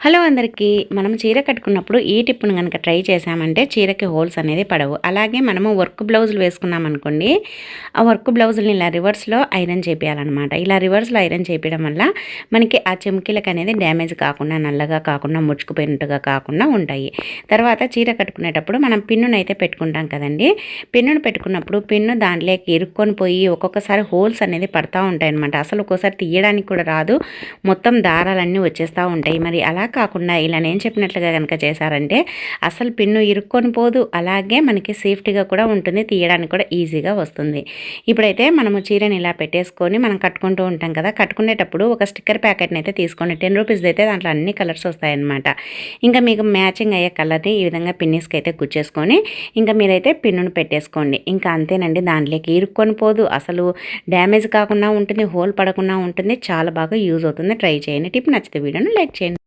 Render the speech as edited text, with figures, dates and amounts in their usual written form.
Hello అందరికీ. మనం చీర కట్టుకున్నప్పుడు ఈ టిప్‌ని గనక ట్రై చేశామంటే చీరకి హోల్స్ అనేది పడవు. అలాగే మనము వర్క్ బ్లౌజులు వేసుకున్నామనుకోండి, ఆ వర్క్ బ్లౌజుల్ని ఇలా రివర్స్‌లో ఐరన్ చేపియాలనమాట. ఇలా రివర్స్‌లో ఐరన్ చేపియడం వల్ల మనకి ఆ చెమ్కీలకనేది డ్యామేజ్ కాకుండా, నల్లగా కాకుండా, ముడుచుకుపోయినట్టుగా కాకుండా ఉంటాయి. తర్వాత చీర కట్టుకునేటప్పుడు మనం పిన్నునైతే పెట్టుకుంటాం కదండీ! పిన్నును పెట్టుకున్నప్పుడు పిన్ను దాంట్లోకి ఇరుక్కొని పోయి ఒక్కొక్కసారి హోల్స్ అనేది పడతా ఉంటాయన్నమాట. అసలు ఒక్కోసారి తీయడానికి కూడా రాదు. మొత్తం దారాలన్నీ వచ్చేస్తా ఉంటాయి. మరి అలా కాకుండా ఇలా నేను చెప్పినట్లుగా కనుక చేశారంటే అసలు పిన్ను ఇరుక్కొని పోదు, అలాగే మనకి సేఫ్టీగా కూడా ఉంటుంది, తీయడానికి కూడా ఈజీగా వస్తుంది. ఇప్పుడైతే మనము చీరని ఇలా పెట్టేసుకొని మనం కట్టుకుంటూ ఉంటాం కదా. కట్టుకునేటప్పుడు ఒక స్టిక్కర్ ప్యాకెట్ని అయితే తీసుకోండి. 10 రూపీస్ది అయితే దాంట్లో అన్ని కలర్స్ వస్తాయన్నమాట. ఇంకా మీకు మ్యాచింగ్ అయ్యే కలర్ని ఈ విధంగా పిన్నిస్కి అయితే కుచ్చేసుకొని ఇంకా మీరైతే పిన్నును పెట్టేసుకోండి. ఇంకా అంతేనండి, దాంట్లోకి ఇరుక్కొని పోదు, అసలు డ్యామేజ్ కాకుండా ఉంటుంది, హోల్ పడకుండా ఉంటుంది. చాలా బాగా యూజ్ అవుతుంది. ట్రై చేయండి. టిప్ నచ్చితే వీడియోని లైక్ చేయండి.